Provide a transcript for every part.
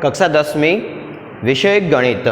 कक्षा 10वीं विषय गणित।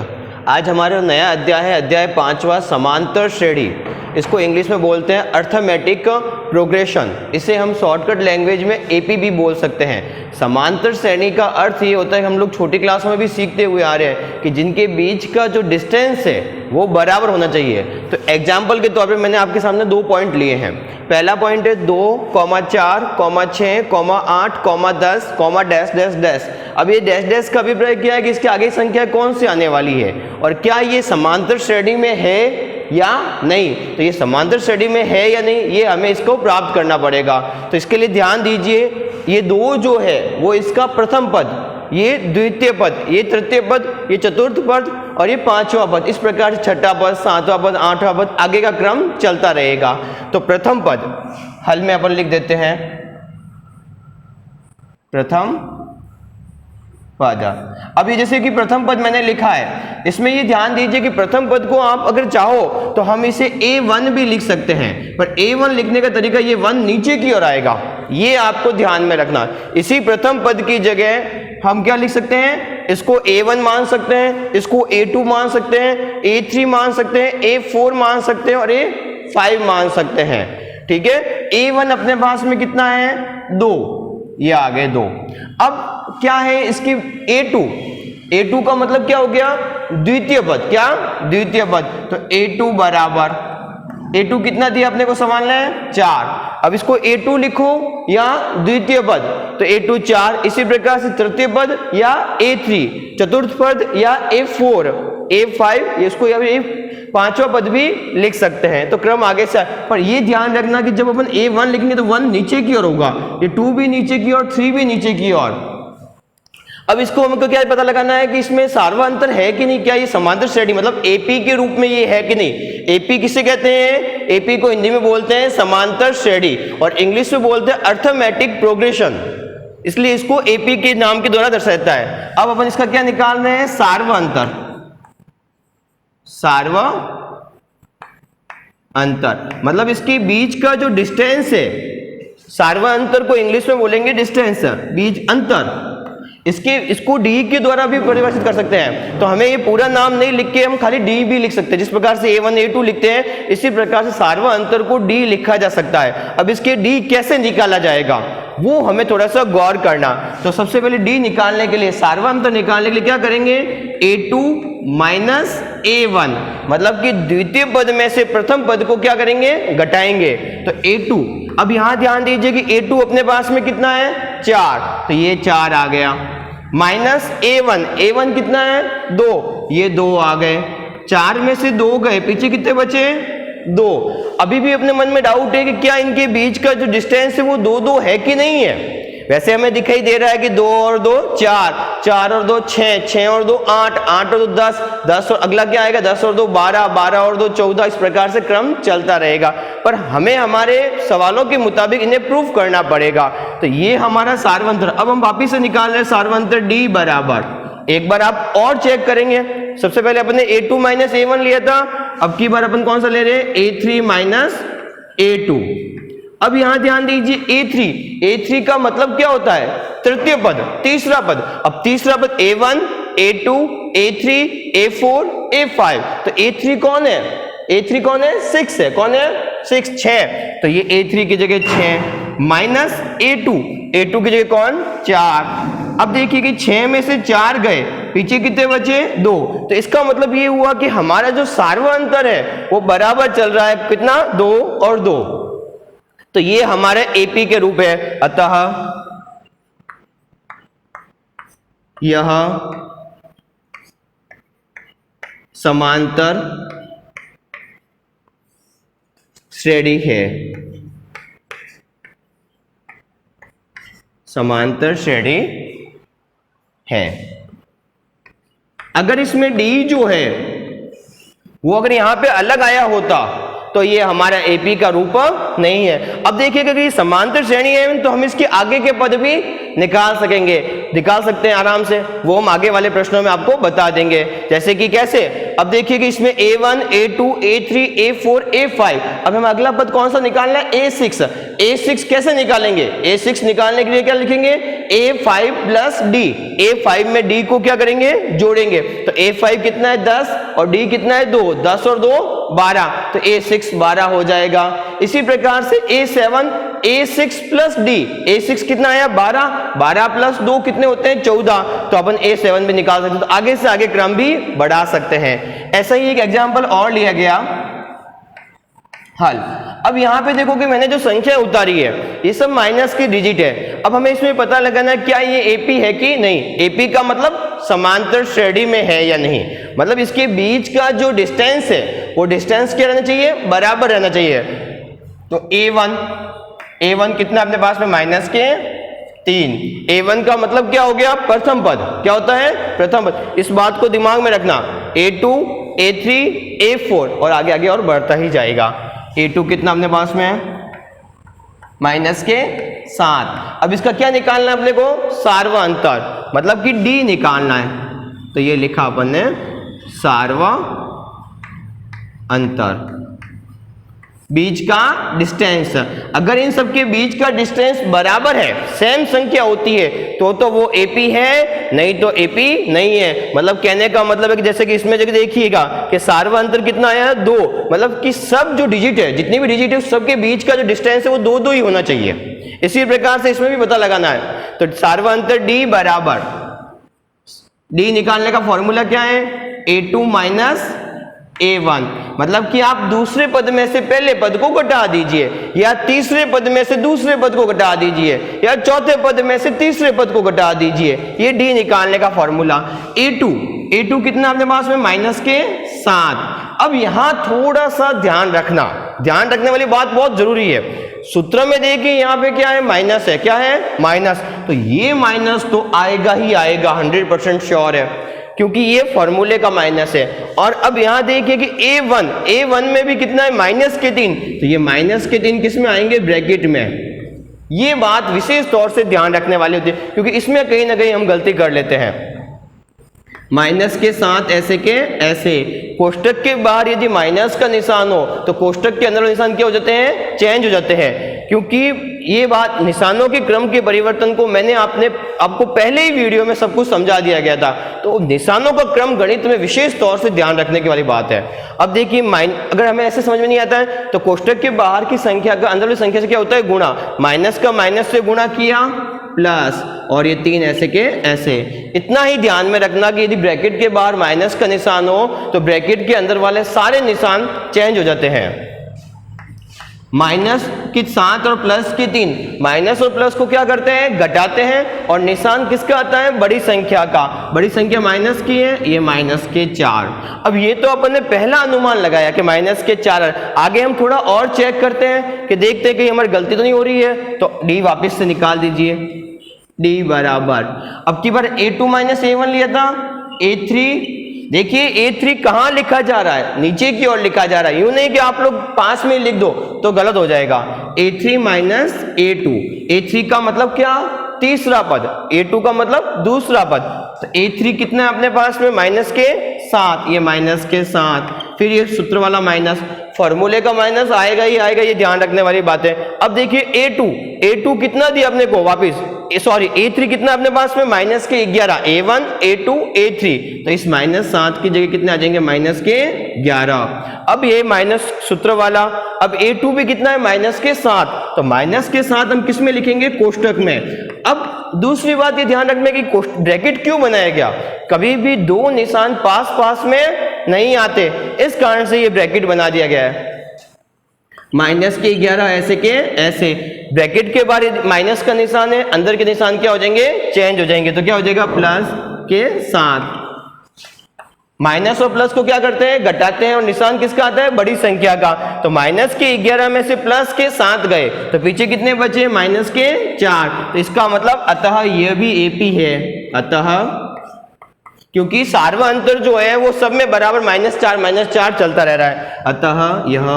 आज हमारा नया अध्याय है, अध्याय 5वां समांतर श्रेणी। इसको इंग्लिश में बोलते हैं अर्थमेटिक प्रोग्रेशन। इसे हम शॉर्टकट लैंग्वेज में एपी भी बोल सकते हैं। समांतर श्रेणी का अर्थ ये होता है, हम लोग छोटी क्लास में भी सीखते हुए आ रहे हैं कि जिनके बीच का जो डिस्टेंस है वो बराबर होना चाहिए। तो एग्जाम्पल के तौर पे मैंने आपके सामने 2 पॉइंट लिए हैं। पहला पॉइंट है 2, 4, 6, 8, 10, डैश डैश डैश। अब ये डैश डैश का अभिप्राय क्या है कि इसके आगे संख्या कौन सी आने वाली है और क्या ये समांतर श्रेणी में है या नहीं। तो ये समांतर श्रेणी में है या नहीं, ये हमें इसको प्राप्त करना पड़ेगा। तो इसके लिए ध्यान दीजिए, ये 2 जो है वो इसका प्रथम पद, ये द्वितीय पद, ये तृतीय पद, ये चतुर्थ पद और ये 5वां पद। इस प्रकार से 6वां पद, 7वां पद, 8वां पद, आगे का क्रम चलता रहेगा। तो प्रथम पद हल में अपन लिख देते हैं प्रथम पद। अब ये जैसे कि प्रथम पद मैंने लिखा है, इसमें ये ध्यान दीजिए कि प्रथम पद को आप अगर चाहो तो हम इसे A1 भी लिख सकते हैं, पर A1 लिखने का तरीका ये 1 नीचे की ओर आएगा, ये आपको ध्यान में रखना। इसी प्रथम पद की जगह हम क्या लिख सकते हैं, इसको A1 मान सकते हैं, इसको A2 मान सकते हैं, A3 मान सकते हैं, A4 मान सकते हैं और A5 मान सकते हैं। ठीक है, A1 अपने पास में कितना है, 2, ये आ गए 2। अब क्या है इसकी A2 का मतलब क्या हो गया, द्वितीय पद। क्या, द्वितीय पद। तो A2 बराबर, A2 कितना दिया अपने को संभालना है, 4। अब इसको A2 लिखो या द्वितीय पद, तो A2 4। इसी प्रकार से तृतीय पद या A3, चतुर्थ पद या A4, A5, इसको या 5वां पद भी लिख सकते हैं। तो क्रम आगे से, पर ये ध्यान रखना कि जब अपन A1 लिखेंगे तो 1 नीचे की ओर होगा, ये 2 भी नीचे की ओर, 3 भी नीचे की ओर। अब इसको हमको क्या पता लगाना है कि इसमें सार्वअंतर है कि नहीं, क्या ये समांतर श्रेणी मतलब एपी के रूप में ये है कि नहीं। एपी किसे कहते हैं, एपी को हिंदी में बोलते हैं समांतर श्रेणी और इंग्लिश में बोलते हैं अर्थमेटिक प्रोग्रेशन, इसलिए इसको एपी के नाम के द्वारा दर्शाता है। अब अपन इसका क्या निकाल रहे हैं, सार्वअंतर। सार्वअंतर मतलब इसके बीच का जो डिस्टेंस है, सार्वअंतर को इंग्लिश में बोलेंगे डिस्टेंस, बीच अंतर। इसको डी के द्वारा भी परिभाषित कर सकते हैं। तो हमें ये पूरा नाम नहीं लिख के हम खाली डी भी लिख सकते हैं। जिस प्रकार से A1 A2 लिखते हैं, इसी प्रकार से सार्वअंतर को डी लिखा जा सकता है। अब इसके डी कैसे निकाला जाएगा वो हमें थोड़ा सा गौर करना। तो सबसे पहले डी निकालने के लिए, सार्वअंतर निकालने के लिए क्या करेंगे, A2 माइनस A1 मतलब कि द्वितीय पद में से प्रथम पद को क्या करेंगे, घटाएंगे। तो A2, अब यहां ध्यान दीजिए कि A2 अपने पास में कितना है, 4, तो ये 4 आ गया, माइनस A1 कितना है, 2, ये 2 आ गए। 4 में से 2 गए, पीछे कितने बचे, 2। अभी भी अपने मन में डाउट है कि क्या इनके बीच का जो डिस्टेंस है वो 2 है कि नहीं है। वैसे हमें दिखाई दे रहा है कि 2 और 2 4, 4 और 2 6, 6 और 2 8, 8 और 2 10, 10 और अगला क्या आएगा, 10 और 2 12, 12 और 2 14। इस प्रकार से क्रम चलता रहेगा, पर हमें हमारे सवालों के मुताबिक इन्हें प्रूफ करना पड़ेगा। तो ये हमारा सार्वअंतर। अब हम वापिस से निकाल रहे हैं सार्वअंतर डी बराबर, एक बार आप और चेक करेंगे। सबसे पहले अपने A2 माइनस A1 लिया था, अब की बार अपन कौन सा ले रहे हैं, A3 माइनस A2। अब यहां ध्यान दीजिए A3 का मतलब क्या होता है, तृतीय पद, तीसरा पद। अब तीसरा पद A1 A2 A3 A4 A5, तो A3 कौन है, A3 कौन है, 6 है। कौन है, 6, 6। तो ये A3 की जगह 6 माइनस A2 की जगह कौन, 4। अब देखिए कि 6 में से 4 गए, पीछे कितने बचे, 2। तो इसका मतलब ये हुआ कि हमारा जो सार्वअंतर है वो बराबर चल रहा है, कितना, 2 और 2। तो ये हमारा एपी के रूप है। अतः यह समांतर श्रेणी है, समांतर श्रेणी है। अगर इसमें डी जो है वो अगर यहां पे अलग आया होता तो ये हमारा एपी का रूप नहीं है। अब देखिएगा कि समांतर श्रेणी है तो हम इसके आगे के पद भी निकाल सकेंगे। निकाल सकते हैं आराम से, वो हम आगे वाले प्रश्नों में आपको बता देंगे। जैसे कि कैसे, अब देखिए कि इसमें a1 a2 a3 a4 a5, अब हम अगला पद कौन सा निकालना है, a6। a6 कैसे निकालेंगे, a6 निकालने के लिए क्या लिखेंगे, a5 प्लस d, a5 में d को क्या करेंगे, जोड़ेंगे, तो a5 कितना है 10 और d कितना है 2, 10 और 2 12, तो a6 12 हो जाएगा। इसी प्रकार से a7 a6 plus d, a6 कितना आया 12, 12 प्लस 2 कितने होते हैं 14, तो अपन a7 भी निकाल सकते हैं, तो आगे से आगे क्रम भी बढ़ा सकते हैं। ऐसा ही एक एग्जांपल और लिया गया हल। अब यहाँ पे देखो कि मैंने जो संख्या उतारी है ये सब माइनस की डिजिट है। अब हमें इसमें पता लगाना है क्या ये एपी है कि नहीं, एपी का मतलब समांतर श्रेणी में है या नहीं, मतलब इसके बीच का जो डिस्टेंस है वो डिस्टेंस क्या रहना चाहिए, बराबर रहना चाहिए। तो a1 कितना अपने पास में माइनस के 3, a1 का मतलब क्या हो गया, प्रथम पद, क्या होता है प्रथम पद, इस बात को दिमाग में रखना। a2 a3 a4 और आगे आगे और बढ़ता ही जाएगा। a2 कितना अपने पास में माइनस के 7, अब इसका क्या निकालना है अपने को, सार्वा अंतर, मतलब कि d निकालना है, तो ये लिखा अपन ने सार्वा अंतर, बीच का डिस्टेंस। अगर इन सब के बीच का डिस्टेंस बराबर है, सेम संख्या होती है, तो वो एपी है, नहीं तो एपी नहीं है। मतलब कहने का मतलब है कि जैसे कि इसमें जगह देखिएगा कि सार्वा अंतर कितना आया है 2, मतलब कि सब जो डिजिट है, जितनी भी डिजिट है सबके बीच का जो डिस्टेंस है वो 2 ही होना चाहिए। इसी प्रकार से इसमें भी पता लगाना है, तो सार्वा अंतर d बराबर, d निकालने का फॉर्मूला क्या है, a2 माइनस a1, मतलब कि आप दूसरे पद में से पहले पद को घटा दीजिए, या तीसरे पद में से दूसरे पद को घटा दीजिए, या चौथे पद में से तीसरे पद को घटा दीजिए, ये d निकालने का फॉर्मूला। a2 कितना अपने पास में माइनस के 7। अब यहां थोड़ा सा ध्यान रखने वाली बात बहुत जरूरी है। सूत्र में देखिए यहाँ पे क्या है, माइनस है, क्या है माइनस, तो ये माइनस तो आएगा ही आएगा, 100% श्योर है, क्योंकि ये फॉर्मूले का माइनस है। और अब यहां देखिए कि a1 में भी कितना है माइनस के 3, तो ये माइनस के 3 किस में आएंगे, ब्रैकेट में। ये बात विशेष तौर से ध्यान रखने वाली होती है, क्योंकि इसमें कहीं ना कहीं हम गलती कर लेते हैं। माइनस के 7 ऐसे के ऐसे, कोष्टक के बाहर यदि माइनस का निशान हो तो कोष्टक के अंदर निशान क्या हो जाते हैं, चेंज हो जाते हैं, क्योंकि ये बात निशानों के क्रम के परिवर्तन को मैंने आपको पहले ही वीडियो में सब कुछ समझा दिया गया था। तो निशानों का क्रम गणित में विशेष तौर से ध्यान रखने की वाली बात है। अब देखिए अगर हमें ऐसे समझ में नहीं आता है तो कोष्टक के बाहर की संख्या का अंदर की संख्या से क्या होता है, गुणा, माइनस का माइनस से गुणा किया प्लस, और ये 3 ऐसे के ऐसे। इतना ही ध्यान में रखना कि यदि ब्रैकेट के बाहर माइनस का निशान हो तो ब्रैकेट के अंदर वाले सारे निशान चेंज हो जाते हैं। माइनस के 7 और प्लस के 3, माइनस और प्लस को क्या करते हैं, घटाते हैं, और निशान किसका आता है, बड़ी संख्या का। बड़ी संख्या माइनस की है, ये माइनस के 4। अब ये तो अपन ने पहला अनुमान लगाया कि माइनस के 4। आगे हम थोड़ा और चेक करते हैं कि देखते हैं कि हमारी गलती तो नहीं हो रही है, तो डी वापस से निकाल दीजिए, डी बराबर, अब की बार a2 माइनस a1 लिया था, a3, देखिए a3 कहां लिखा जा रहा है, नीचे की ओर लिखा जा रहा है, यूं नहीं कि आप लोग पास में लिख दो तो गलत हो जाएगा। a3 माइनस a2, a3 का मतलब क्या, तीसरा पद, a2 का मतलब दूसरा पद, तो a3 कितना है अपने पास में माइनस के 7, ये माइनस के 7, फिर ये सूत्र वाला माइनस, फॉर्मूले का माइनस आएगा ही आएगा, ये ध्यान रखने वाली बात है। अब देखिए a2 कितना दिया अपने को वापिस, सॉरी a3 कितना अपने पास में माइनस के 11, a1 a2 a3, तो इस माइनस 7 की जगह कितने आ जाएंगे, माइनस के 11। अब ये माइनस सूत्र वाला, अब a2 भी कितना है माइनस के 7, तो माइनस के 7 हम किस में लिखेंगे, कोष्टक में। अब दूसरी बात ये ध्यान रखना कि ब्रैकेट क्यों बनाया गया, कभी भी दो निशान पास पास में नहीं आते, इस कारण से ये ब्रैकेट बना दिया गया है। माइनस के 11 ऐसे के ऐसे, ब्रैकेट के बाहर माइनस का निशान है, अंदर के निशान क्या हो जाएंगे, चेंज हो जाएंगे, तो क्या हो जाएगा प्लस के 7। माइनस और प्लस को क्या करते हैं, घटाते हैं, और निशान किसका आता है, बड़ी संख्या का, तो माइनस के 11 में से प्लस के 7 गए तो पीछे कितने बचे, माइनस के 4, तो इसका मतलब अतः यह भी एपी है, अतः क्योंकि सार्वा अंतर जो है वो सब में बराबर -4 चलता रह रहा है, अतः यह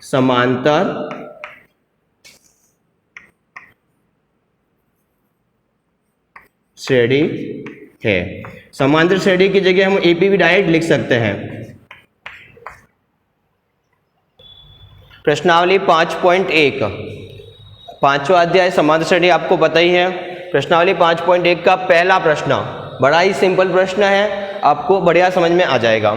समांतर श्रेणी है। समांतर श्रेणी की जगह हम एपी भी डायरेक्ट लिख सकते हैं। प्रश्नावली 5.1, पांचवा अध्याय समांतर श्रेणी आपको पता ही है। प्रश्नावली 5.1 का पहला प्रश्न बड़ा ही सिंपल प्रश्न है, आपको बढ़िया समझ में आ जाएगा।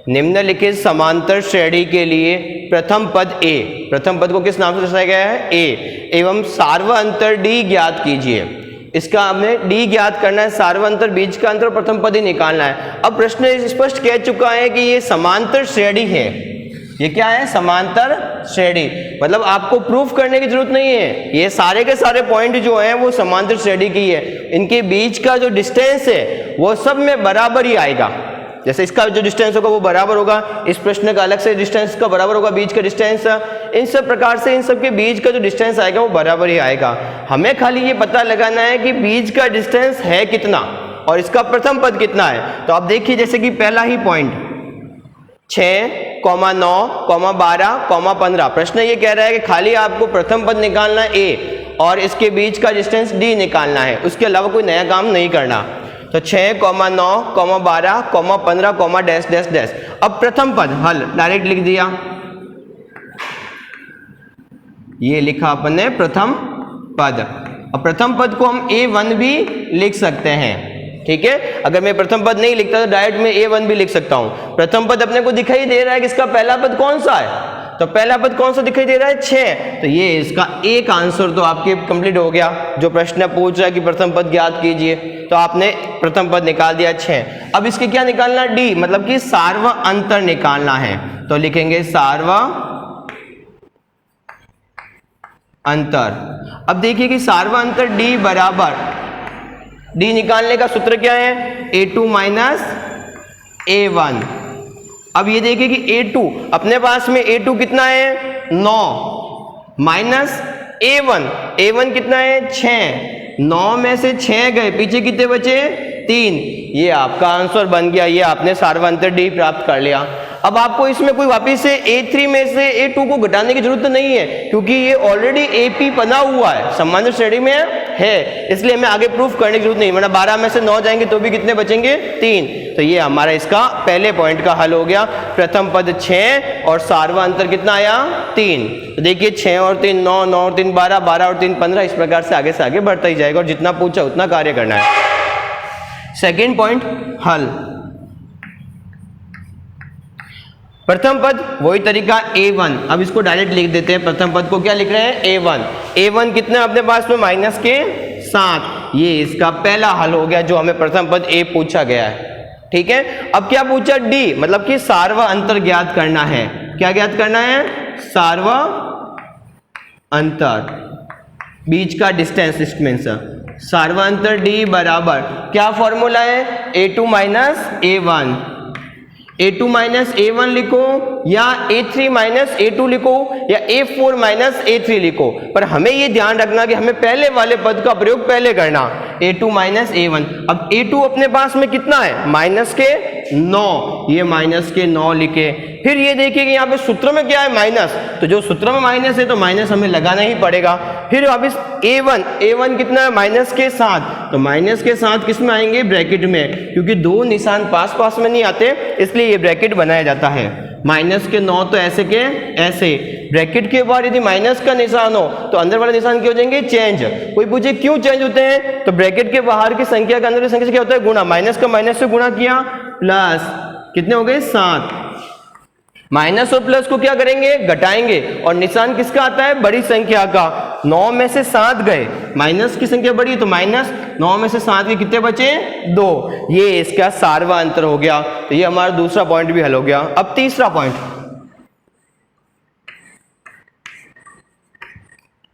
निम्नलिखित समांतर श्रेणी के लिए प्रथम पद ए, प्रथम पद को किस नाम से दर्शाया गया है? ए, एवं सार्वअंतर डी ज्ञात कीजिए। इसका हमने डी ज्ञात करना है, सार्वअंतर बीच का अंतर प्रथम पद ही निकालना है। अब प्रश्न स्पष्ट कह चुका है कि ये समांतर श्रेणी है। ये क्या है? समांतर श्रेणी। मतलब आपको प्रूफ करने की जरूरत नहीं है, ये सारे के सारे पॉइंट जो हैं वो समांतर श्रेणी की है। इनके बीच का जो डिस्टेंस है वो सब में बराबर ही आएगा। जैसे इसका जो डिस्टेंस होगा वो बराबर होगा, इस प्रश्न का अलग से डिस्टेंस का बराबर होगा, बीच का डिस्टेंस। इन सब प्रकार से इन सब के बीच का जो डिस्टेंस आएगा वो बराबर ही आएगा। हमें खाली ये पता लगाना है कि बीच का डिस्टेंस है कितना और इसका प्रथम पद कितना है। तो आप देखिए, जैसे कि पहला ही पॉइंट 6, 9, 12, 15। प्रश्न ये कह रहा है कि खाली आपको प्रथम पद निकालना है ए और इसके बीच का डिस्टेंस डी निकालना है, उसके अलावा कोई नया काम नहीं करना। तो 6, 9, 12, 15, डैश डैश डैश। अब प्रथम पद हल डायरेक्ट लिख दिया, ये लिखा अपन ने प्रथम पद। अब प्रथम पद को हम A1 भी लिख सकते हैं, ठीक है। अगर मैं प्रथम पद नहीं लिखता तो डायरेक्ट मैं A1 भी लिख सकता हूं। प्रथम पद अपने को दिखाई दे रहा है कि इसका पहला पद कौन सा है, तो पहला पद कौन सा दिखाई दे रहा है? 6। तो ये इसका एक आंसर तो आपके कंप्लीट हो गया। जो प्रश्न पूछ रहा है कि प्रथम पद ज्ञात कीजिए, तो आपने प्रथम पद निकाल दिया 6। अब इसके क्या निकालना? डी, मतलब कि सार्व अंतर निकालना है। तो लिखेंगे सार्व अंतर। अब देखिए कि सार्व अंतर डी बराबर, डी निकालने का सूत्र क्या है? A2 minus A1। अब ये देखिए कि A2 अपने पास में A2 कितना है? 9 माइनस A1 कितना है? 6। 9 में से 6 गए, पीछे कितने बचे? 3। ये आपका आंसर बन गया, ये आपने सार्वअंतर डी प्राप्त कर लिया। अब आपको इसमें कोई वापिस से A3 में से A2 को घटाने की जरूरत नहीं है, क्योंकि ये ऑलरेडी AP बना हुआ है, समांतर श्रेणी में है, इसलिए हमें आगे प्रूफ करने की जरूरत नहीं। वरना 12 में से 9 जाएंगे तो भी कितने बचेंगे? 3। तो ये हमारा इसका पहले पॉइंट का हल हो गया। प्रथम पद 6 और सार्वअंतर कितना आया? 3। तो देखिए 6 और 3 9, 9 और 3 12, 12 और 3 15, इस प्रकार से आगे बढ़ता ही जाएगा और जितना पूछा उतना कार्य करना है। सेकेंड पॉइंट हल। प्रथम पद वही तरीका A1। अब इसको डायरेक्ट लिख देते हैं। प्रथम पद को क्या लिख रहे हैं? A1। A1 कितना अपने पास में? माइनस के 7। ये इसका पहला हल हो गया जो हमें प्रथम पद A पूछा गया है, ठीक है। अब क्या पूछा? D, मतलब कि सार्व अंतर ज्ञात करना है। क्या ज्ञात करना है? सार्व अंतर, बीच का डिस्टेंस, डिस्टेंस। सार्व अंतर D बराबर क्या फॉर्मूला है? A2 minus A1। A2 minus A1 लिखो या A3 माइनस A2 लिखो या A4 माइनस A3 लिखो, पर हमें ये ध्यान रखना कि हमें पहले वाले पद का प्रयोग पहले करना, A2 माइनस A1। अब A2 अपने पास में कितना है? माइनस के 9। ये माइनस के 9 लिखे। फिर ये देखिए कि यहाँ पे सूत्र में क्या है? माइनस। तो जो सूत्र में माइनस है तो माइनस हमें लगाना ही पड़ेगा। फिर वापिस A1 कितना है? माइनस के 7। तो माइनस के 7 किस में आएंगे? ब्रैकेट में, क्योंकि दो निशान पास पास में नहीं आते इसलिए ये ब्रैकेट बनाया जाता है। माइनस के 9 तो ऐसे के ऐसे, ब्रैकेट के बाद यदि माइनस का निशान हो तो अंदर वाले निशान क्या हो जाएंगे? चेंज। कोई पूछे क्यों चेंज होते हैं? तो ब्रैकेट के बाहर की संख्या के अंदर की संख्या से क्या होता है? गुणा। माइनस का माइनस से गुणा किया, प्लस कितने हो गए? 7। माइनस और प्लस को क्या करेंगे? घटाएंगे। और निशान किसका आता है? बड़ी संख्या का। 9 में से 7 गए, माइनस की संख्या बड़ी तो माइनस, 9 में से 7 के कितने बचे? 2। ये इसका सार्वअंतर हो गया। तो ये हमारा दूसरा पॉइंट भी हल हो गया। अब तीसरा पॉइंट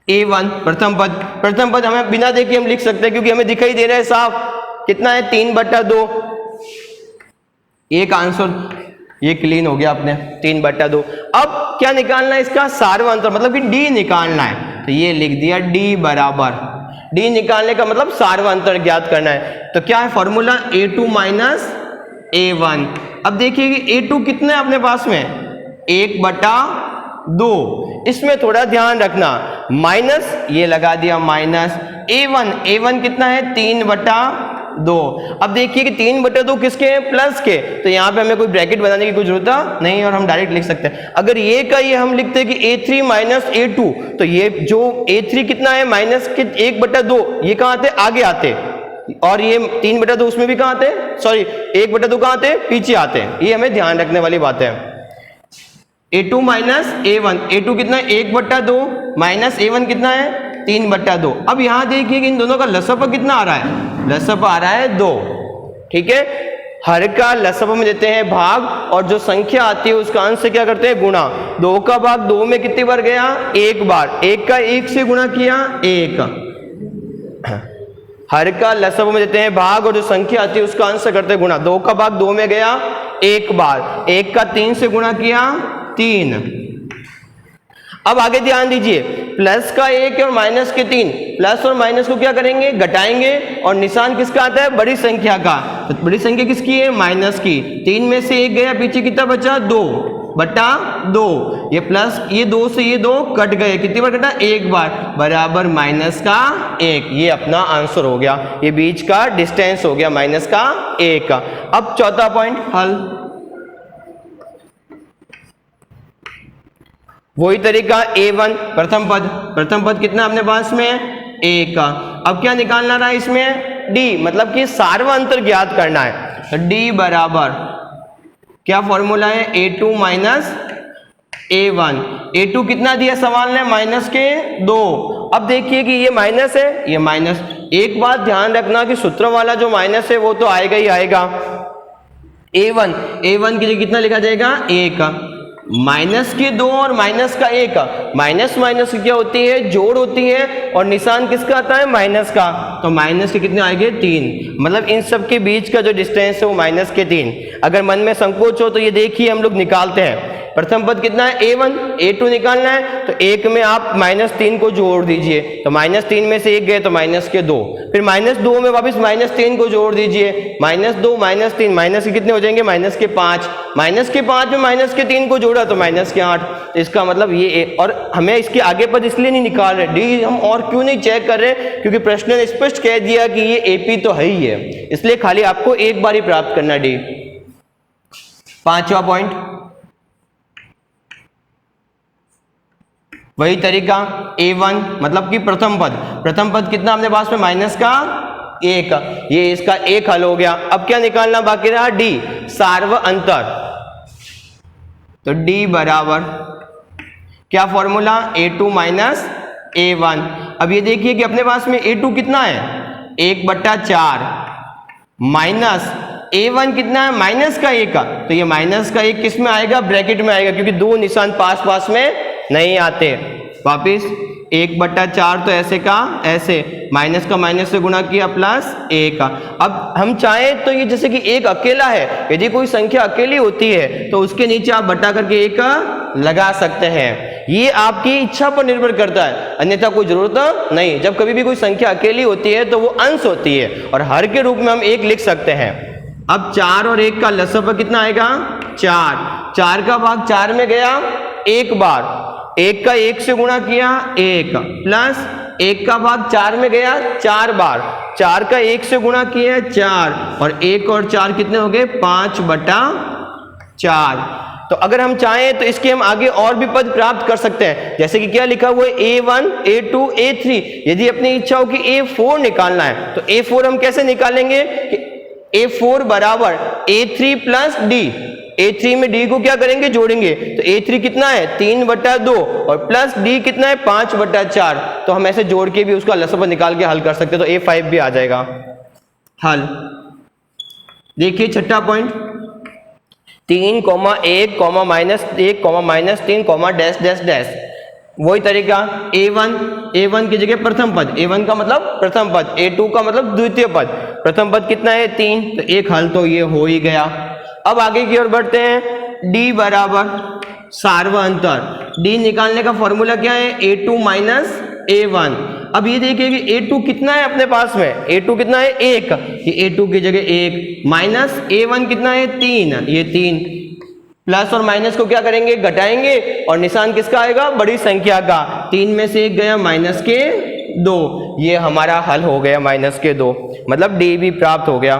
A1 प्रथम पद। प्रथम पद हमें बिना देखे हम लिख सकते हैं, क्योंकि हमें दिखाई दे रहा है साफ। कितना है? 3/2। एक आंसर ये क्लीन हो गया अपने, 3/2। अब क्या निकालना है? इसका सार्वअंतर, मतलब कि D निकालना है। तो ये लिख दिया D बराबर, D निकालने का मतलब सार्वअंतर ज्ञात करना है। तो क्या है फॉर्मूला? A2 minus A1। अब देखिए कि A2 कितने अपने पास में? 1/2 2। इसमें थोड़ा ध्यान रखना, माइनस ये लगा दिया माइनस a1 कितना है 3/2। अब देखिए कि 3/2 किसके हैं, प्लस के, तो यहाँ पे हमें कोई ब्रैकेट बनाने की कोई जरूरत नहीं और हम डायरेक्ट लिख सकते हैं। अगर ये का ये हम लिखते हैं कि a3 माइनस a2, तो ये जो a3 कितना है माइनस के 1/2, ये कहाँ आते, आगे आते, और ये 3/2 उसमें भी कहाँ आते, सॉरी 1/2 कहाँ आते, पीछे आते हैं। ये हमें ध्यान रखने वाली बात है। a2 माइनस a1, a2 कितना है 1/2 माइनस a1 कितना है 3/2। अब यहां देखिए कि इन दोनों का लसअप कितना आ रहा है, लसअप आ रहा है 2। ठीक है, हर का लसअप में देते हैं भाग, और जो संख्या आती है उसका अंश से क्या करते हैं, गुणा। 2 का भाग 2 में कितनी बार गया, 1 बार, 1 का 1 से गुणा किया 1। हर का लसअप में देते हैं भाग, और जो संख्या आती है उसका अंश से करते हैं गुणा। 2 का भाग 2 में गया 1 बार, 1 का 3 से गुणा किया 3। अब आगे ध्यान दीजिए, प्लस का 1 और माइनस के 3, प्लस और माइनस को क्या करेंगे, घटाएंगे, और निशान किसका आता है, बड़ी संख्या का। तो बड़ी संख्या किसकी है, माइनस की। 3 में से 1 गया, पीछे कितना बचा 2/2। ये प्लस, ये 2 से ये 2 कट गए, कितनी बार कटा, 1 बार, बराबर माइनस का 1। ये अपना आंसर हो गया, ये बीच का डिस्टेंस हो गया माइनस का 1। अब चौथा पॉइंट हल, वही तरीका a1 प्रथम पद कितना अपने पास में 1 का। अब क्या निकालना रहा है इसमें, d, मतलब कि सार्वअंतर ज्ञात करना है। तो d बराबर क्या फॉर्मूला है, a2 माइनस a1। a2 कितना दिया सवाल ने, माइनस के 2। अब देखिए कि ये माइनस है, ये माइनस। एक बात ध्यान रखना कि सूत्र वाला जो माइनस है वो तो आएगा ही आएगा। a1 के लिए कितना लिखा जाएगा, 1। माइनस के 2 और माइनस का 1, माइनस माइनस क्या होती है, जोड़ होती है, और निशान किसका आता है, माइनस का। तो माइनस के कितने आएंगे, 3, मतलब इन सब के बीच का जो डिस्टेंस है वो माइनस के 3। अगर मन में संकोच हो तो ये देखिए हम लोग निकालते हैं। प्रथम पद कितना है a1, a2 निकालना है, तो 1 में आप -3 को जोड़ दीजिए, तो -3 में से 1 गए तो माइनस के 2, फिर -2 में वापस -3 को जोड़ दीजिए, -2 -3 माइनस के कितने हो जाएंगे, माइनस के 5, माइनस के 5 में माइनस के 3 को जोड़ा तो माइनस के 8। तो इसका मतलब ये, और हमें इसके आगे पद इसलिए नहीं निकाल रहे, डी हम और क्यों नहीं चेक कर रहे, क्योंकि प्रश्न ने स्पष्ट कह दिया कि ये एपी तो है ही है, इसलिए खाली आपको एक बार ही प्राप्त करना डी। पांचवा पॉइंट, वही तरीका a1 मतलब कि प्रथम पद कितना अपने पास में, माइनस का 1, ये इसका 1 हल हो गया। अब क्या निकालना बाकी रहा, d सार्वअंतर। तो d बराबर क्या फॉर्मूला, a2 माइनस a1। अब ये देखिए कि अपने पास में a2 कितना है, 1/4, माइनस a1 कितना है, माइनस का 1, तो ये माइनस का 1 किस में आएगा, ब्रैकेट में आएगा, क्योंकि दो निशान पास पास में नहीं आते। वापिस 1/4, तो ऐसे का ऐसे, माइनस का माइनस से गुणा किया प्लस 1। अब हम चाहें तो ये जैसे कि 1 अकेला है, यदि कोई संख्या अकेली होती है तो उसके नीचे आप बटा करके 1 लगा सकते हैं। ये आपकी इच्छा पर निर्भर करता है, अन्यथा कोई जरूरत नहीं। जब कभी भी कोई संख्या अकेली होती है तो वो अंश होती है, और हर के रूप में हम 1 लिख सकते हैं। अब 4 और 1 का लसअप कितना आएगा, 4। 4 का भाग 4 में गया 1 बार, 1 का 1 से गुणा किया 1, प्लस 1 का भाग 4 में गया 4 बार, 4 का 1 से गुणा किया 4, और 1 और 4 कितने हो गए, 5/4। तो अगर हम चाहें तो इसके हम आगे और भी पद प्राप्त कर सकते हैं, जैसे कि क्या लिखा हुआ है, a1 a2 a3। यदि अपनी इच्छा हो कि a4 निकालना है तो a4 हम कैसे निकालेंगे, कि a4 बराबर a3 प्लस d। a3 में d को क्या करेंगे, जोड़ेंगे, तो a3 कितना है 3/2, और प्लस d कितना है 5/4। तो हम ऐसे जोड़ के भी उसका लसअप निकाल के हल कर सकते हैं, तो a5 भी आ जाएगा हल। देखिए छठा पॉइंट, 3, 1, -1, -3, डैश डैश डैश। वही तरीका a1 की जगह प्रथम पद, a1 का मतलब प्रथम पद, a2 का मतलब द्वितीय पद। प्रथम पद कितना है 3, तो 1 हल तो ये हो ही गया। अब आगे की ओर बढ़ते हैं, d बराबर सार्वअंतर। d निकालने का फॉर्मूला क्या है, a2 माइनस a1। अब ये देखिए कि a2 कितना है अपने पास में, a2 कितना है 1, ये a2 की जगह 1, माइनस a1 कितना है 3, ये 3, प्लस और माइनस को क्या करेंगे, घटाएंगे और निशान किसका आएगा, बड़ी संख्या का। 3 में से 1 गया माइनस के 2, ये हमारा हल हो गया माइनस के 2, मतलब डी भी प्राप्त हो गया।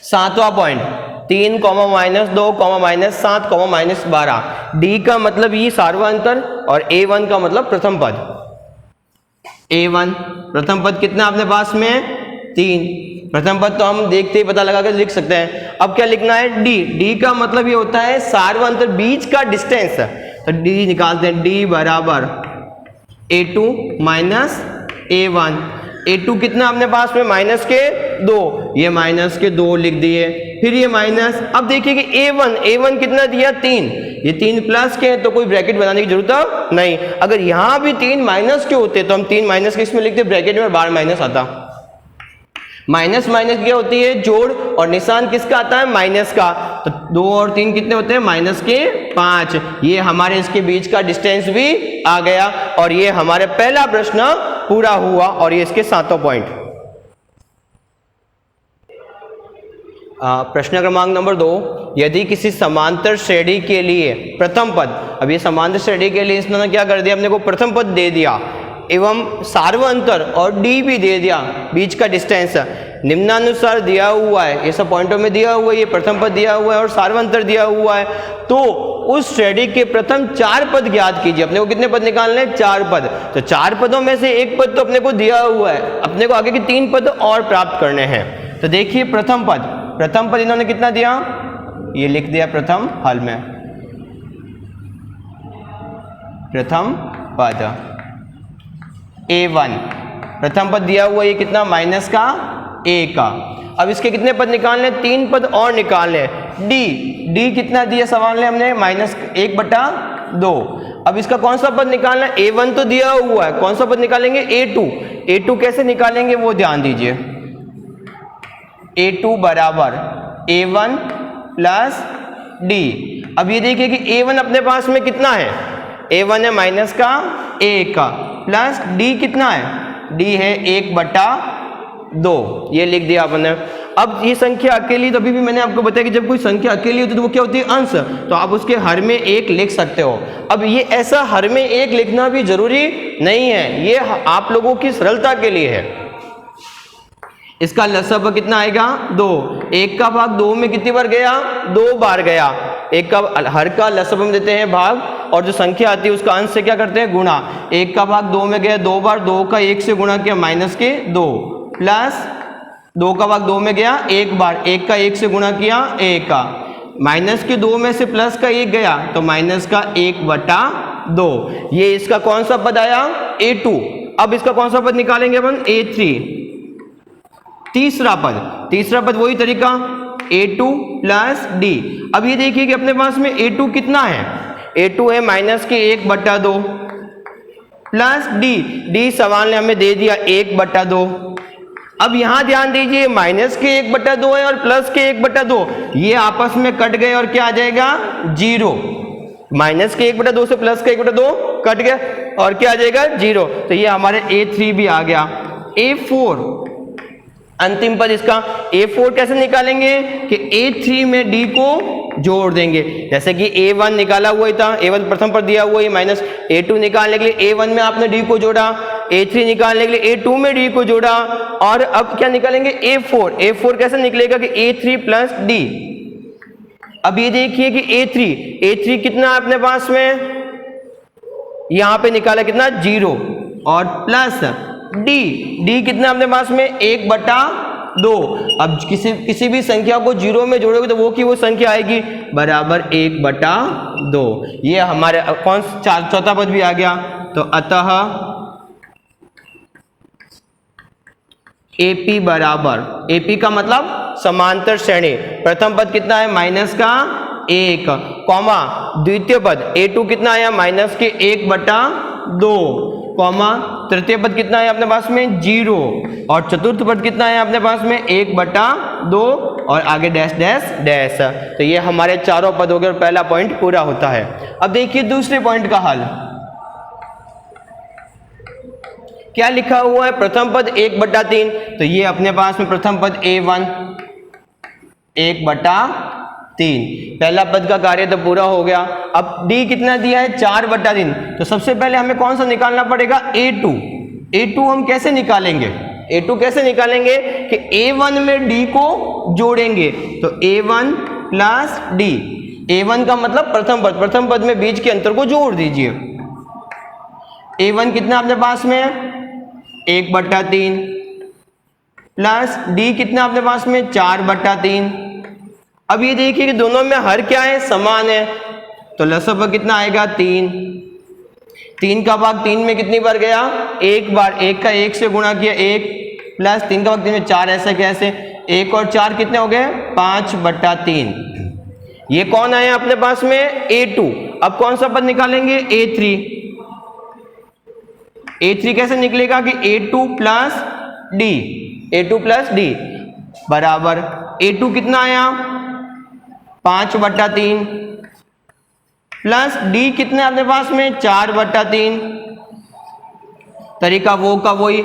7वां पॉइंट 3, -2, -7, -12। डी का मतलब ये सार्वअंतर और A1 का मतलब प्रथम पद। A1 प्रथम पद कितना अपने पास में 3, प्रथम पद तो हम देखते ही पता लगा कर लिख सकते हैं। अब क्या लिखना है, डी। डी का मतलब ये होता है सार्वअंतर, बीच का डिस्टेंस। तो डी निकालते हैं, डी बराबर A2 माइनस A1। A2 कितना अपने पास में माइनस के 2, ये माइनस के 2 लिख दिए, फिर ये माइनस। अब देखिए कि A1 कितना दिया 3, ये 3 प्लस के हैं तो कोई ब्रैकेट बनाने की जरूरत नहीं। अगर यहाँ भी 3 माइनस के होते तो हम 3 माइनस के इसमें लिखते ब्रैकेट में और बाहर माइनस आता। माइनस माइनस क्या होती है, जोड़, और निशान किसका आता है, माइनस का। तो 2 और 3 कितने होते हैं, माइनस के 5। ये हमारे इसके बीच का डिस्टेंस भी आ गया और ये हमारे पहला प्रश्न पूरा हुआ और ये इसके 7वां पॉइंट। प्रश्न क्रमांक नंबर 2, यदि किसी समांतर श्रेणी के लिए प्रथम पद, अब ये समांतर श्रेणी के लिए इसने क्या कर दिया, अपने को प्रथम पद दे दिया एवं सार्वअंतर और डी भी दे दिया, बीच का डिस्टेंस निम्नानुसार दिया हुआ है, ये सब पॉइंटों में दिया हुआ है, ये प्रथम पद दिया हुआ है और सार्वअंतर दिया हुआ है। तो उस श्रेणी के प्रथम 4 पद ज्ञात कीजिए। अपने को कितने पद निकालने हैं, 4 पद। तो 4 पदों में से एक पद तो अपने को दिया हुआ है, अपने को आगे के 3 पद और प्राप्त करने हैं। तो देखिए प्रथम पद इन्होंने कितना दिया, ये लिख दिया प्रथम हल में, प्रथम पद A1 प्रथम पद दिया हुआ, ये कितना माइनस का A का। अब इसके कितने पद निकालने, 3 पद और निकालने। डी कितना दिया सवाल ने हमने, -1/2। अब इसका कौन सा पद निकालना है, A1 तो दिया हुआ है, कौन सा पद निकालेंगे, A2 कैसे निकालेंगे वो ध्यान दीजिए। A2 बराबर A1 प्लस D। अब ये देखिए कि A1 अपने पास में कितना है, A1 है माइनस का A का, प्लस D कितना है, D है 1/2, ये लिख दिया आपने। अब ये संख्या अकेली, तो अभी भी मैंने आपको बताया कि जब कोई संख्या अकेली होती है तो वो क्या होती है, अंश। तो आप उसके हर में 1 लिख सकते हो। अब ये ऐसा हर में 1 लिखना भी जरूरी नहीं है, ये आप लोगों की सरलता के लिए है। इसका लसाअ कितना आएगा, 2। 1 का भाग 2 में कितनी बार गया, 2 बार गया। 1 का हर का लसाअ हम देते हैं भाग, और जो संख्या आती है उसका अंश से क्या करते हैं, गुणा। 1 का भाग 2 में गया 2 बार, 2 का 1 से गुणा किया माइनस के 2, प्लस 2 का भाग 2 में गया 1 बार, 1 का 1 से गुणा किया 1 का, माइनस के 2 में से प्लस का 1 गया तो माइनस का 1/2। ये इसका कौन सा पद आया, A2। अब इसका कौन सा पद निकालेंगे अपन, A3। तीसरा पद वही तरीका, A2 प्लस D। अब ये देखिए कि अपने पास में A2 कितना है, A2 है माइनस के 1/2 प्लस D सवाल ने हमें दे दिया 1/2। अब यहां ध्यान दीजिए, माइनस के 1/2 है और प्लस के 1/2, ये आपस में कट गए और क्या आ जाएगा, 0। माइनस के 1/2 से प्लस के 1/2 कट गया और क्या आ जाएगा, 0। तो ये हमारे A3 भी आ गया। A4 अंतिम पद इसका, A4 कैसे निकालेंगे कि A3 में D को जोड़ देंगे। जैसे कि A1 निकाला हुआ ही था, A1 प्रथम पर दिया हुआ है माइनस, A2 निकालने के लिए A1 में आपने D को जोड़ा, A3 निकालने के लिए A2 में D को जोड़ा, और अब क्या निकालेंगे, A4 कैसे निकलेगा कि A3 प्लस D। अब ये देखिए कि A3 कितना अपने पास में, यहां पे निकाला कितना, 0, और प्लस D कितना अपने पास में, 1/2। अब किसी भी संख्या को 0 में जोड़ोगे तो वो की वो संख्या आएगी बराबर 1/2। ये हमारे कौन चौथा पद भी आ गया। तो अतः AP बराबर, AP का मतलब समांतर श्रेणी, प्रथम पद कितना है, माइनस का 1, कॉमा द्वितीय पद A2 कितना आया, माइनस के 1/2, कॉमा तृतीय पद कितना है अपने पास में, 0, और चतुर्थ पद कितना है अपने पास में, 1/2, और आगे डैश डैश डैश। तो ये हमारे चारों पद हो गए और पहला पॉइंट पूरा होता है। अब देखिए दूसरे पॉइंट का हल, क्या लिखा हुआ है, प्रथम पद 1/3। तो ये अपने पास में प्रथम पद A1 1/3 3। पहला पद का कार्य तो पूरा हो गया। अब डी कितना दिया है 4/3, तो सबसे पहले हमें कौन सा निकालना पड़ेगा a2। a2 हम कैसे निकालेंगे, a2 कैसे निकालेंगे कि a1 में d को जोड़ेंगे, तो a1 प्लस d। a1 का मतलब प्रथम पद में बीच के अंतर को जोड़ दीजिए। a1 कितना अपने पास में 1/3 प्लस d कितना अपने पास में 4/3। अब ये देखिए कि दोनों में हर क्या है, समान है, तो लसागु कितना आएगा 3। 3 का भाग 3 में कितनी बार गया, एक बार। 1 का 1 से गुणा किया 1 प्लस 3 का भाग 3 में 4, ऐसे कैसे, 1 और 4 कितने हो गए 5/3। ये कौन आया अपने पास में a2। अब कौन सा पद निकालेंगे a3। a3 कैसे निकलेगा कि a2 plus d, a2 plus d बराबर a2 कितना आया 5/3 प्लस d कितने अपने पास में 4/3। तरीका वो का वही,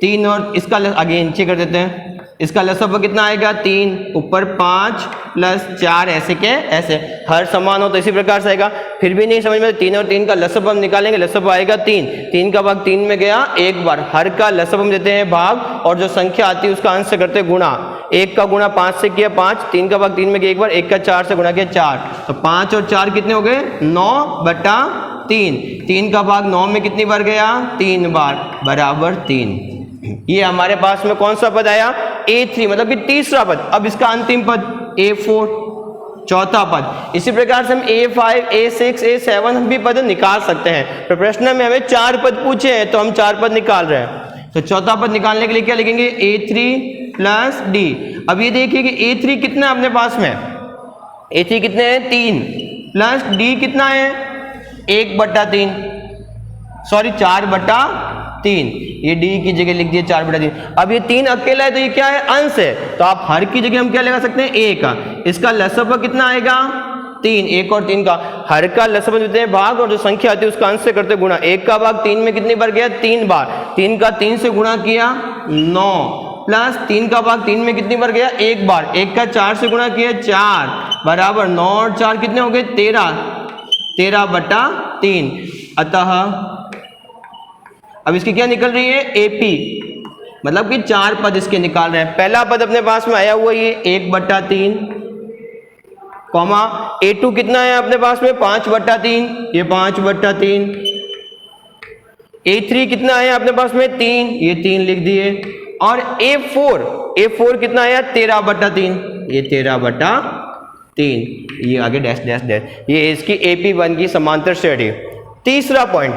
3 और इसका आगे नीचे कर देते हैं। इसका लसागु कितना आएगा 3, ऊपर 5 प्लस 4, ऐसे के ऐसे, हर समान हो तो इसी प्रकार से आएगा। फिर भी नहीं समझ में, 3 और 3 का लसागु हम निकालेंगे, लसागु आएगा 3। 3 का भाग 3 में गया एक बार, हर का लसागु हम देते हैं भाग, और जो संख्या आती है उसका अंश से करते हैं गुणा। 1 का गुणा 5 से किया 5, 3 का भाग 3 में गया एक बार, 1 का 4 से गुणा किया 4, तो 5 और 4 कितने हो गए 9/3। 3 का भाग 9 में कितनी बार गया 3 बार, बराबर 3। ये हमारे पास में कौन सा पद आया a3, मतलब कि तीसरा पद। अब इसका अंतिम पद a4, चौथा पद। इसी प्रकार से हम a5, a6, a7 हम भी पद निकाल सकते हैं। तो प्रश्न में हमें 4 पद पूछे हैं तो हम 4 पद निकाल रहे हैं। तो चौथा पद निकालने के लिए क्या लिखेंगे a3 प्लस d। अब ये देखिए कि a3 कितना है अपने पास में, a3 कितने हैं 3 प्लस d कितना है 1/3, सॉरी 4/3। ये d की जगह लिख दिए 4/3। अब ये 3 अकेला है तो ये क्या है अंश है, तो आप हर की जगह हम क्या लगा सकते हैं 1। इसका लसागु कितना आएगा 3, 1 और 3 का हर का लसागु देते हैं भाग, और जो संख्या आती है उसका अंश से करते गुणा। 1 का भाग 3 में कितनी बार गया 3 बार, 3 का 3 से गुणा किया 9 प्लस 3 का भाग 3 में कितनी बार गया एक बार, 1 का 4 से गुणा किया 4, बराबर 9 और 4 कितने हो गए 13/3। अतः अब इसकी क्या निकल रही है AP, मतलब कि 4 पद इसके निकाल रहे हैं। पहला पद अपने पास में आया हुआ ये 1/3, कॉमा A2 कितना है अपने पास में 5/3, ये 5/3। A3 कितना आया अपने पास में 3, ये 3 लिख दिए। और A4 कितना आया 13/3, ये 13/3। ये आगे डैश डैश डैश, ये इसकी AP1 की समांतर श्रेणी। तीसरा पॉइंट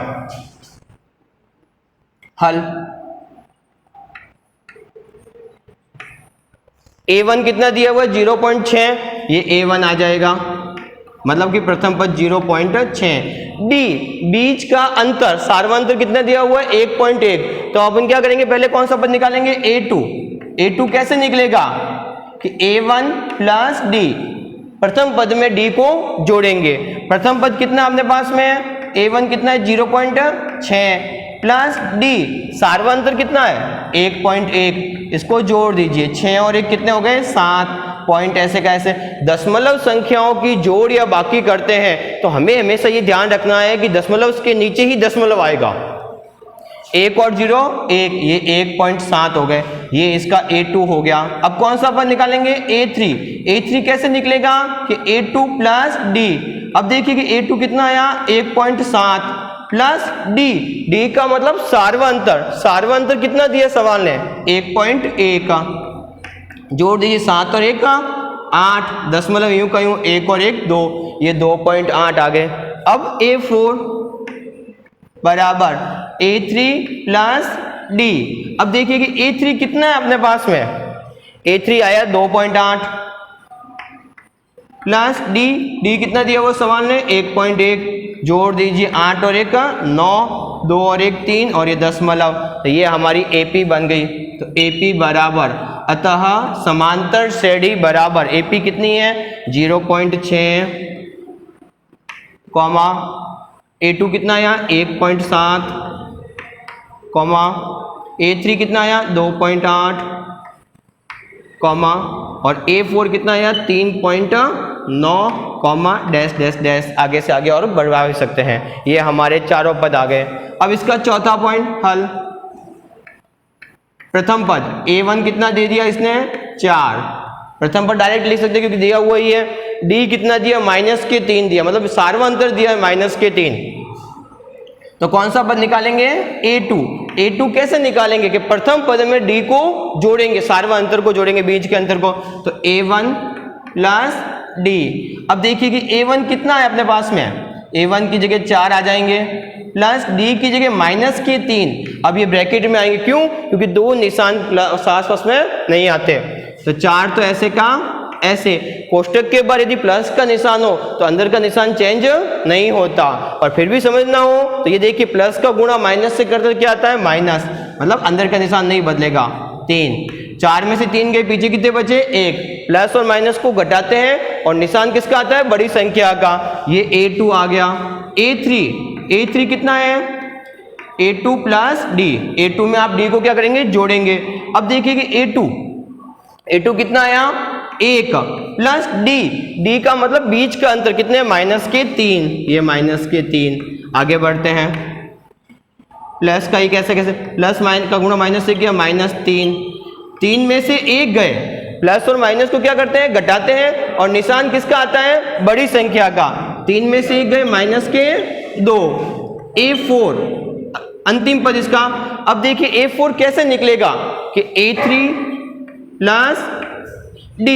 हल। A1 कितना दिया हुआ है 0.6, ये A1 आ जाएगा, मतलब कि प्रथम पद 0.6। D बीच का अंतर, सार्वंतर कितना दिया हुआ है 1.1, तो अपन क्या करेंगे पहले कौन सा पद निकालेंगे A2। A2 कैसे निकलेगा कि A1 प्लस D, प्रथम पद में D को जोड़ेंगे। प्रथम पद कितना अपने पास में A1 कितना है 0.6 प्लस d, सार्वंतर कितना है 1.1, इसको जोड़ दीजिए। 6 और 1 कितने हो गए 7 पॉइंट, ऐसे कैसे दशमलव संख्याओं की जोड़ या बाकी करते हैं तो हमें हमेशा ये ध्यान रखना है कि दशमलव के नीचे ही दशमलव आएगा। 1 और 0 1, ये 1.7 हो गए, ये इसका A2 हो गया। अब कौन सा पद निकालेंगे A3 कैसे निकलेगा कि A2 प्लस d। अब देखिए कि A2 कितना आया 1.7 प्लस d का मतलब सार्वंतर कितना दिया सवाल ने 1.1 का, जोड़ दीजिए 7 और 1 का 8, दशमलव यूं का यूं 1 और 1 2, ये 2.8 आ गए। अब A4 बराबर A3 प्लस d। अब देखिए कि A3 कितना है अपने पास में, A3 आया 2.8 प्लस d कितना दिया हुआ सवाल ने 1.1, जोड़ दीजिए 8 और 1 का 9, 2 और 1 3, और ये दशमलव, तो ये हमारी AP बन गई। तो AP बराबर, अतः समांतर श्रेणी बराबर AP कितनी है 0.6, कॉमा A2 कितना आया 1.7, कॉमा A3 कितना आया 2.8, कॉमा और A4 कितना आया 3.8। 9 कॉमा डैश डैश डैश, आगे से आगे और बढ़वा भी सकते हैं। ये हमारे चारों पद आ गए। अब इसका चौथा पॉइंट हल। प्रथम पद a1 कितना दे दिया इसने 4, प्रथम पद डायरेक्ट लिख सकते हैं क्योंकि दिया हुआ ही है। d कितना दिया -3 दिया, मतलब सार्वअंतर दिया है -3। तो कौन सा पद निकालेंगे a2। a2 कैसे निकालेंगे कि प्रथम पद में d को जोड़ेंगे, सार्वअंतर को जोड़ेंगे, बीच के अंतर को। तो a1 प्लस d। अब देखिए कि a1 कितना है अपने पास में, a1 की जगह 4 आ जाएंगे प्लस d की जगह -3। अब ये ब्रैकेट में आएंगे, क्यों? क्योंकि दो निशान आस पास में नहीं आते। तो 4 तो ऐसे का ऐसे, कोष्टक के बाद यदि प्लस का निशान हो तो अंदर का निशान चेंज नहीं होता। और फिर भी समझना हो तो ये देखिए प्लस का गुणा माइनस से करते क्या आता है माइनस, मतलब अंदर का निशान नहीं बदलेगा। 3, 4 में से 3 गए, पीछे कितने बचे 1। प्लस और माइनस को घटाते हैं और निशान किसका आता है बड़ी संख्या का। ये a2 आ गया। a3 कितना है a2 प्लस d। a2 में आप d को क्या करेंगे जोड़ेंगे। अब देखिए कि a2 कितना आया 1 प्लस d का मतलब बीच का अंतर कितने -3, ये -3। आगे बढ़ते हैं, प्लस का ही कैसे प्लस माइनस का गुणा माइनस से किया -3। 3 में से 1 गए, प्लस और माइनस को क्या करते हैं घटाते हैं और निशान किसका आता है बड़ी संख्या का। 3 में से 1 गए -2। a4 अंतिम पद इसका। अब देखिए a4 कैसे निकलेगा कि a3 प्लस d।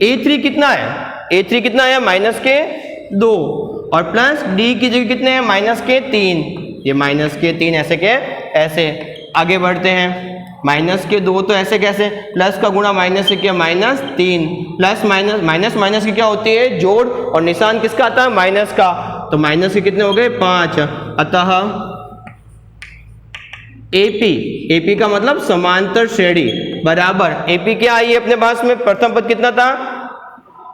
a3 कितना है -2 और प्लस d की जगह कितने हैं -3, ये -3 ऐसे के ऐसे। आगे बढ़ते हैं, -2 तो ऐसे कैसे, प्लस का गुणा माइनस से किया -3, प्लस माइनस माइनस की क्या होती है जोड़ और निशान किसका आता है माइनस का। तो माइनस के कितने हो गए 5। अतः AP का मतलब समांतर श्रेणी बराबर AP क्या आई है अपने पास में, प्रथम पद कितना था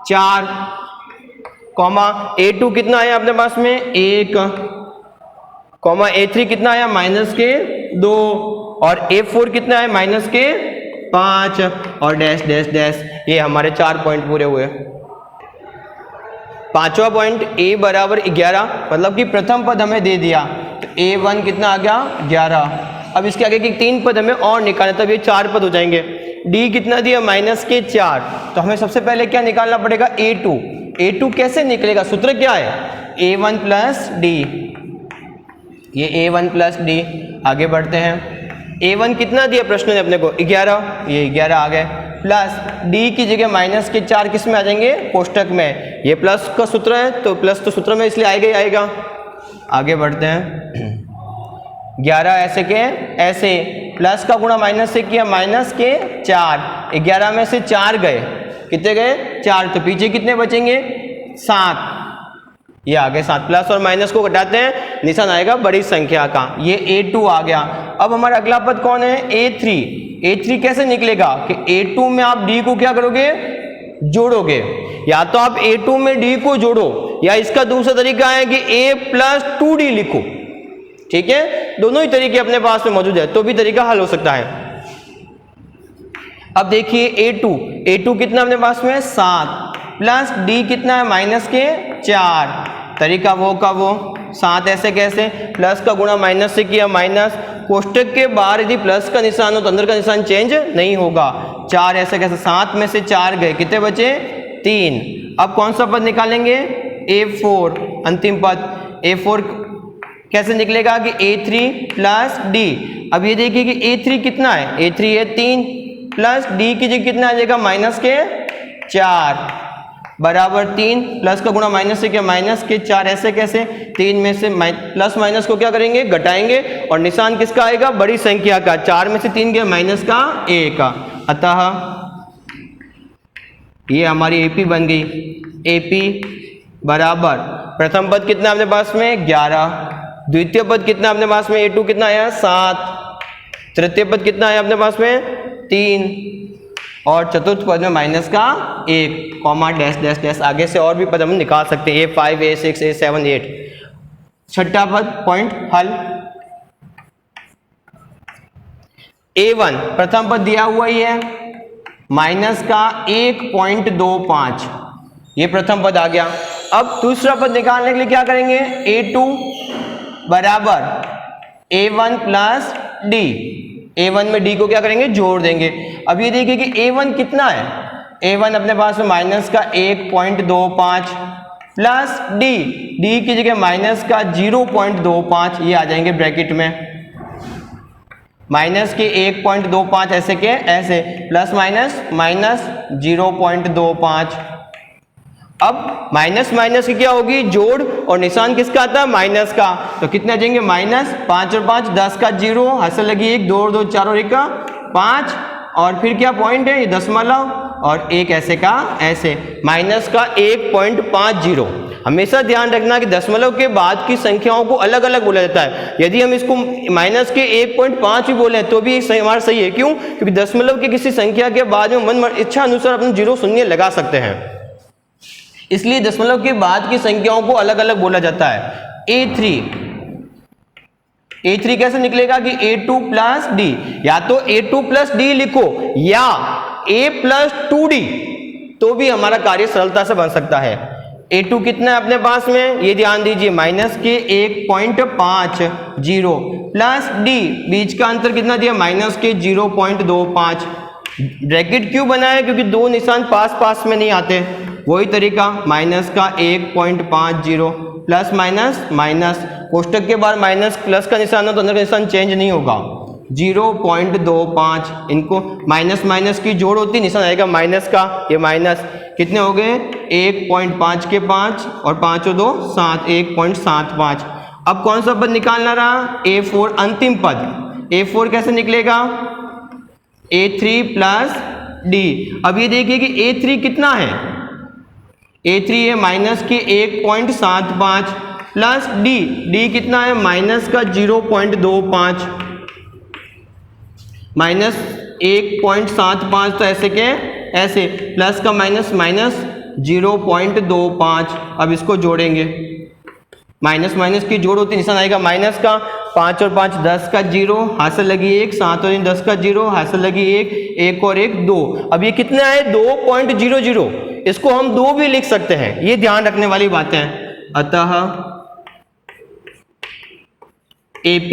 4 कॉमा A2 कितना आया अपने पास में 1 कॉमा A3 कितना आया -2 और A4 कितना है -5 और डैश डैश डैश। ये हमारे 4 पॉइंट पूरे हुए। पांचवा पॉइंट a बराबर 11, मतलब कि प्रथम पद हमें दे दिया तो a1 कितना आ गया 11। अब इसके आगे की 3 पद हमें और निकालना, तब ये 4 पद हो जाएंगे। d कितना दिया -4, तो हमें सबसे पहले क्या निकालना पड़ेगा a2 कैसे निकलेगा, सूत्र क्या है a1 प्लस d। ये a1 प्लस d। आगे बढ़ते हैं, a1 कितना दिया प्रश्न ने अपने को 11, ये 11 आ गए प्लस d की जगह -4 किस में आ जाएंगे कोष्टक में। ये प्लस का सूत्र है तो प्लस तो सूत्र में इसलिए आएगा ही आएगा। आगे बढ़ते हैं, 11 ऐसे के ऐसे, प्लस का गुणा माइनस से किया -4। 11 में से 4 गए, कितने गए 4, तो पीछे कितने बचेंगे 7, ये आ गए 7। प्लस और माइनस को घटाते हैं निशान आएगा बड़ी संख्या का। ये a2 आ गया। अब हमारा अगला पद कौन है a3 कैसे निकलेगा कि a2 में आप d को क्या करोगे जोड़ोगे, या तो आप a2 में d को जोड़ो या इसका दूसरा तरीका है कि a प्लस 2d लिखो। ठीक है, दोनों ही तरीके अपने पास में मौजूद है, तो भी तरीका हल हो सकता है। अब देखिए a2 कितना अपने पास में 7 प्लस d कितना है -4, तरीका वो का वो। 7 ऐसे कैसे, प्लस का गुणा माइनस से किया माइनस, कोष्टक के बाहर यदि प्लस का निशान हो तो अंदर का निशान चेंज नहीं होगा। 4 ऐसे कैसे, 7 में से 4 गए, कितने बचे 3। अब कौन सा पद निकालेंगे a4 अंतिम पद। a4 कैसे निकलेगा कि a3 प्लस d। अब ये देखिए कि a3 कितना है, a3 है 3 प्लस d की जगह कितना आ जाएगा -4 बराबर 3, प्लस का गुणा माइनस से क्या -4 ऐसे कैसे। 3 में से प्लस माइनस को क्या करेंगे घटाएंगे और निशान किसका आएगा बड़ी संख्या का। 4 में से 3 गया -1, अतः ये हमारी AP बन गई। AP बराबर प्रथम पद कितना अपने पास में 11, द्वितीय पद कितना अपने पास में a2 कितना आया 7, तृतीय पद कितना आया अपने पास में 3 और चतुर्थ पद में -1 कॉमा डैश डैश डैश। आगे से और भी पद हम निकाल सकते हैं a5 a6 a7 8। छठा पद पॉइंट हल। a1 प्रथम पद दिया हुआ ही है -1.25 ये प्रथम पद आ गया। अब दूसरा पद निकालने के लिए क्या करेंगे, a2 बराबर a1 प्लस d, a1 में d को क्या करेंगे, जोड़ देंगे। अब ये देखिए कि a1 कितना है, a1 अपने पास में माइनस का 1.25 प्लस d की जगह माइनस का 0.25, ये आ जाएंगे ब्रैकेट में, माइनस के 1.25 ऐसे के ऐसे, प्लस माइनस माइनस 0.25। अब माइनस माइनस की क्या होगी, जोड़, और निशान किसका आता है, माइनस का, तो कितने आ जाएंगे, माइनस 5 और 5 10 का 0, हंस लगी 1, 2 और 2 4 और 1 का 5, और फिर क्या पॉइंट है, ये दशमलव, और एक ऐसे का ऐसे, माइनस का 1.50। हमेशा ध्यान रखना कि दशमलव के बाद की संख्याओं को अलग अलग बोला जाता है। यदि हम इसको माइनस के 1.5 भी बोले तो भी हमारा सही है। क्यों, क्योंकि दशमलव के किसी संख्या के बाद में मन इच्छा अनुसार अपने 0 शून्य लगा सकते हैं, इसलिए दशमलव के बाद की संख्याओं को अलग अलग बोला जाता है। a3 कैसे निकलेगा कि a2 प्लस डी, या तो a2 प्लस डी लिखो या a प्लस 2d, तो भी हमारा कार्य सरलता से बन सकता है। a2 कितना है अपने पास में, ये ध्यान दीजिए, माइनस के 1.50 प्लस d, बीच का अंतर कितना दिया, माइनस के 0.25। ब्रैकेट क्यों बनाया, क्योंकि दो निशान पास पास में नहीं आते, वही तरीका, माइनस का 1.50 प्लस माइनस माइनस, कोष्टक के बाहर माइनस प्लस का निशान हो तो अंदर का निशान चेंज नहीं होगा, 0.25, इनको माइनस माइनस की जोड़ होती, निशान आएगा माइनस का, ये माइनस, कितने हो गए 1.5 के 5 और 5 और 2 7, 1.75। अब कौन सा पद निकालना रहा, a4 अंतिम पद। a4 कैसे निकलेगा, a3 प्लस d। अब ये देखिए कि a3 कितना है, a3 है माइनस के 1.75 प्लस d कितना है, माइनस का 0.25, माइनस 1.75 तो ऐसे के ऐसे, प्लस का माइनस माइनस 0.25। अब इसको जोड़ेंगे, माइनस माइनस की जोड़ होती, निशान आएगा माइनस का, 5 और 5 10 का 0, हासिल लगी 1, 7 और 10 का 0, हासिल लगी 1, 1 और 1 2। अब ये कितना है 2.00, इसको हम 2 भी लिख सकते हैं, ये ध्यान रखने वाली बातें हैं। अतः AP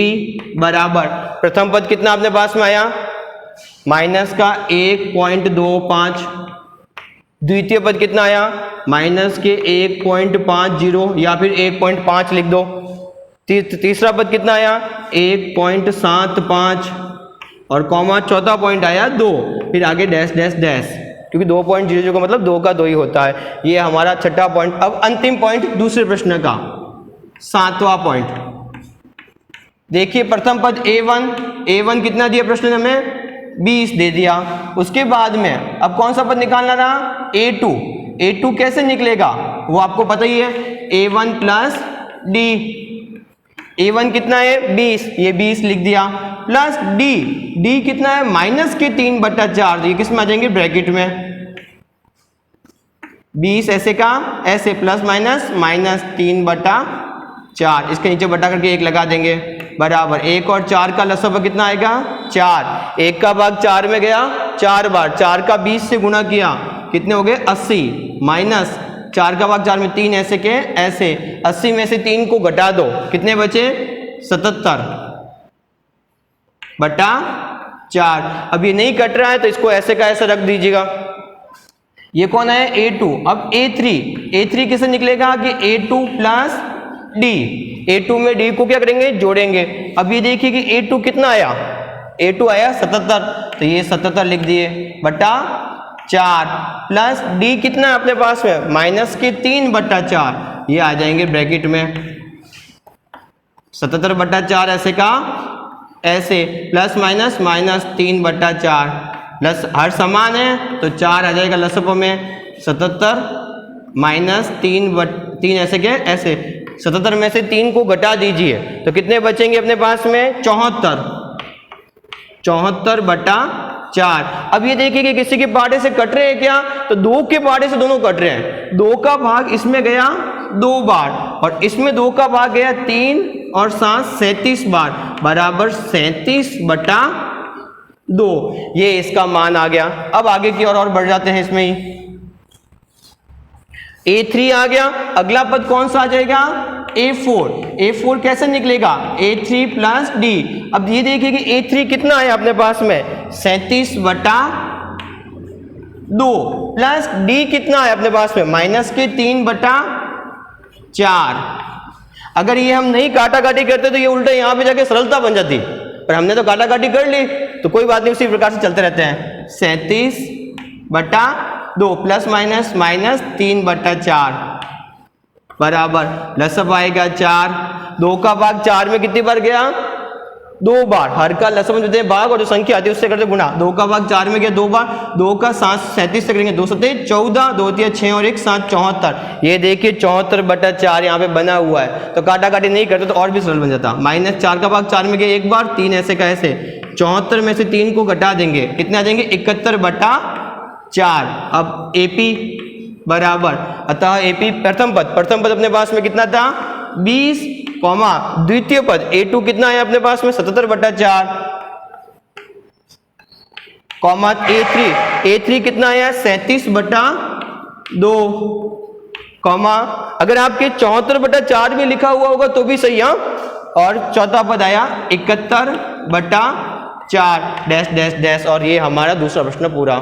बराबर प्रथम पद कितना अपने पास में आया, माइनस का 1.25, द्वितीय पद कितना आया, माइनस के 1.50 या फिर 1.5 लिख दो, तीसरा पद कितना आया 1.75 और कॉमा चौथा पॉइंट आया 2, फिर आगे डैश डैश डैश, क्योंकि 2.00 का मतलब 2 का 2 ही होता है। ये हमारा छठा पॉइंट। अब अंतिम पॉइंट दूसरे प्रश्न का 7वां पॉइंट देखिए, प्रथम पद a1 कितना दिया प्रश्न ने हमें 20 दे दिया। उसके बाद में अब कौन सा पद निकालना रहा, a2 कैसे निकलेगा वो आपको पता ही है, a1 प्लस d, a1 कितना है 20, ये 20 लिख दिया, प्लस d कितना है माइनस के 3/4, ये किस में आ जाएंगे ब्रैकेट में, 20 ऐसे का ऐसे, प्लस माइनस माइनस 3/4, इसके नीचे बटा करके 1 लगा देंगे, बराबर 1 और 4 का लसाअ कितना आएगा 4, 1 का भाग 4 में गया 4 बार, 4 का 20 से गुणा किया कितने हो गए 80, माइनस 4 का भाग 4 में 3 ऐसे के ऐसे, 80 में से 3 को घटा दो कितने बचे 77/4। अब ये नहीं कट रहा है तो इसको ऐसे का ऐसे रख दीजिएगा। ये कौन है a2। अब a3 कैसे निकलेगा कि a2 प्लस d, a2 में d को क्या करेंगे जोड़ेंगे। अब ये देखिए कि a2 कितना आया, a2 आया 77, तो ये 77 लिख दिए बटा 4, प्लस d कितना है अपने पास में माइनस के 3/4, ये आ जाएंगे ब्रैकेट में 77/4 ऐसे का ऐसे, प्लस माइनस माइनस 3/4, प्लस हर समान है तो 4 आ जाएगा लसअ में, 77 माइनस 3 ऐसे के ऐसे, 77 में से 3 को घटा दीजिए तो कितने बचेंगे अपने पास में 74/4। अब ये देखिए कि किसी के पार्टे से कट रहे हैं क्या, तो 2 के पार्टे से दोनों कट रहे हैं, 2 का भाग इसमें गया 2 बार और इसमें 2 का भाग गया 3 और 7 37 बार, बराबर 37/2, ये इसका मान आ गया। अब आगे की और बढ़ जाते हैं इसमें ही। A3 आ गया, अगला पद कौन सा आ जाएगा, A4। A4 कैसे निकलेगा, A3 प्लस D। अब ये देखिए कि A3 कितना है अपने पास में 37/2 प्लस D कितना है अपने पास में -3/4। अगर ये हम नहीं काटा काटी करते तो ये उल्टा यहाँ पे जाके सरलता बन जाती, पर हमने तो काटा काटी कर ली तो कोई बात नहीं, उसी प्रकार से चलते रहते हैं। 37/2 प्लस माइनस -3/4 बराबर लसअप आएगा 4। 2 का भाग 4 में कितनी बार गया, 2 बार। हर का लसअप में देते हैं भाग और जो संख्या आती है उससे करते गुणा। 2 का भाग 4 में गया 2 बार, 2 का 7 37 से करेंगे 2 7 14, 2 3 6 और 1 7 74। ये देखिए 74/4 यहाँ पे बना हुआ है, तो काटा काटी नहीं करते तो और भी सरल बन जाता। -4 का भाग 4 में गया 1 बार, 3 ऐसे का ऐसे, 74 में से 3 को घटा देंगे, कितने आ जाएंगे 71/4। अब AP बराबर, अतः AP प्रथम पद अपने पास में कितना था 20, द्वितीय पद A2 कितना है अपने पास में 77/4, A3 कितना आया 37/2, अगर आपके 74/4 भी लिखा हुआ होगा तो भी सही, हाँ। और चौथा पद आया 71/4 डैश डैश डैश, और ये हमारा दूसरा प्रश्न पूरा।